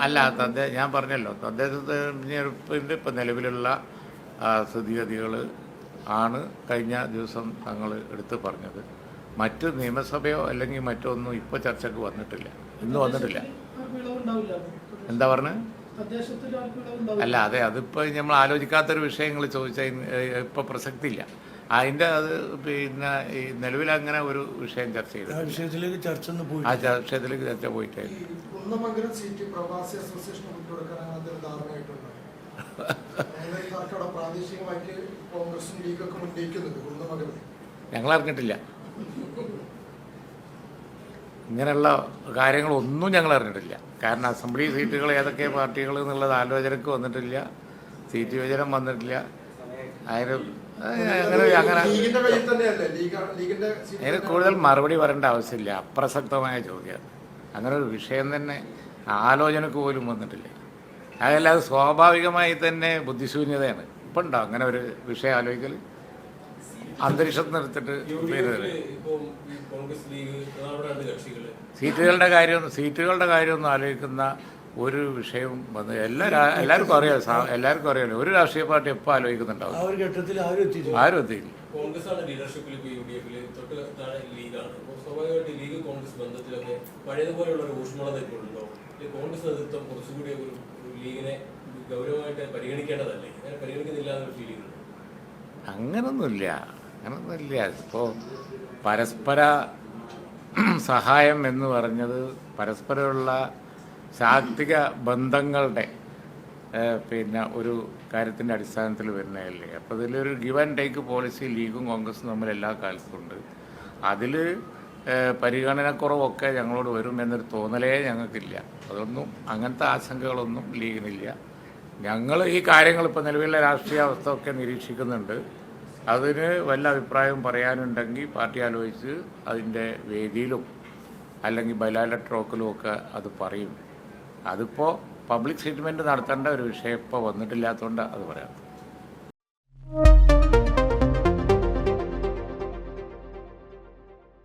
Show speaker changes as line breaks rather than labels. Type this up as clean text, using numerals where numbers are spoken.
അല്ല, ഞാൻ പറഞ്ഞല്ലോ, തദ്ദേശ തെരഞ്ഞെടുപ്പിൻ്റെ ഇപ്പം നിലവിലുള്ള സ്ഥിതിഗതികൾ ആണ് കഴിഞ്ഞ ദിവസം തങ്ങൾ എടുത്ത് പറഞ്ഞത്. മറ്റ് നിയമസഭയോ അല്ലെങ്കിൽ മറ്റോ ഒന്നും ഇപ്പോൾ ചർച്ചയ്ക്ക് വന്നിട്ടില്ല, ഇന്ന് വന്നിട്ടില്ല. എന്താ പറഞ്ഞത്? അല്ല, അതെ, അതിപ്പോൾ നമ്മൾ ആലോചിക്കാത്തൊരു വിഷയങ്ങൾ ചോദിച്ചാൽ ഇപ്പോൾ പ്രസക്തിയില്ല. അതിൻ്റെ അത് പിന്നെ ഈ നിലവിൽ അങ്ങനെ ഒരു വിഷയം ചർച്ച ചെയ്തു. ആ വിഷയത്തിലേക്ക് ചർച്ച പോയിട്ടില്ല. ഞങ്ങൾ അറിഞ്ഞിട്ടില്ല, ഇങ്ങനെയുള്ള കാര്യങ്ങളൊന്നും ഞങ്ങൾ അറിഞ്ഞിട്ടില്ല. കാരണം അസംബ്ലി സീറ്റുകൾ ഏതൊക്കെ പാർട്ടികൾ എന്നുള്ളത് ആലോചനക്ക് വന്നിട്ടില്ല, സീറ്റ് വിഭജനം വന്നിട്ടില്ല. അതിന് അതിന് കൂടുതൽ മറുപടി പറയേണ്ട ആവശ്യമില്ല, അപ്രസക്തമായ ചോദ്യം. അങ്ങനെ ഒരു വിഷയം തന്നെ ആലോചനക്ക് പോലും വന്നിട്ടില്ല. അതല്ലാതെ സ്വാഭാവികമായി തന്നെ ബുദ്ധിശൂന്യതയാണ്. ഇപ്പം ഉണ്ടോ അങ്ങനെ ഒരു വിഷയം ആലോചിക്കൽ? അന്തരീക്ഷത്തിൽ നിർത്തിട്ട് സീറ്റുകളുടെ കാര്യമൊന്നും ആലോചിക്കുന്ന ഒരു വിഷയവും വന്ന് എല്ലാവർക്കും അറിയാമല്ലോ. ഒരു രാഷ്ട്രീയ പാർട്ടി എപ്പോൾ ആലോചിക്കുന്നുണ്ടാവും? ആരും എത്തിയില്ല.
കോൺഗ്രസ് ലീഡർഷിപ്പിൽ ലീഗാണ്. സ്വാഭാവികമായിട്ട് ലീഗ് കോൺഗ്രസ് ബന്ധത്തിലൊക്കെ പഴയതുപോലെയുള്ള ഒരു ഊഷ്മളത ഇപ്പോഴുണ്ടോ? കോൺഗ്രസ് നേതൃത്വം കുറച്ചുകൂടി ഒരു ലീഗിനെ ഗൗരവമായിട്ട് പരിഗണിക്കേണ്ടതല്ലേ? അങ്ങനെ പരിഗണിക്കുന്നില്ല എന്നൊരു ഫീലിംഗ് ഉണ്ട്.
അങ്ങനൊന്നുമില്ല. ഇപ്പോൾ പരസ്പര സഹായം എന്ന് പറഞ്ഞത് പരസ്പരമുള്ള ശാക്തിക ബന്ധങ്ങളുടെ പിന്നെ ഒരു കാര്യത്തിൻ്റെ അടിസ്ഥാനത്തിൽ വരുന്നതല്ലേ. അപ്പോൾ ഇതിലൊരു ഗിവ് ആൻഡ് ടേക്ക് പോളിസി ലീഗും കോൺഗ്രസും തമ്മിൽ എല്ലാ കാലത്തുണ്ട്. അതിൽ പരിഗണനക്കുറവൊക്കെ ഞങ്ങളോട് വരും എന്നൊരു തോന്നലേ ഞങ്ങൾക്കില്ല. അതൊന്നും അങ്ങനത്തെ ആശങ്കകളൊന്നും ലീഗിനില്ല. ഞങ്ങൾ ഈ കാര്യങ്ങൾ ഇപ്പോൾ നിലവിലെ രാഷ്ട്രീയ അവസ്ഥ ഒക്കെ നിരീക്ഷിക്കുന്നുണ്ട്. അതിന് വല്ല അഭിപ്രായവും പറയാനുണ്ടെങ്കിൽ പാർട്ടി ആലോചിച്ച് അതിൻ്റെ വേദിയിലും അല്ലെങ്കിൽ ബൈലാറ്ററൽ ടോക്കിലും ഒക്കെ അത് പറയും. അതിപ്പോൾ പബ്ലിക് സ്റ്റേറ്റ്മെൻറ്റ് നടത്തേണ്ട ഒരു വിഷയം ഇപ്പോൾ വന്നിട്ടില്ലാത്തതുകൊണ്ട് അത് പറയാം.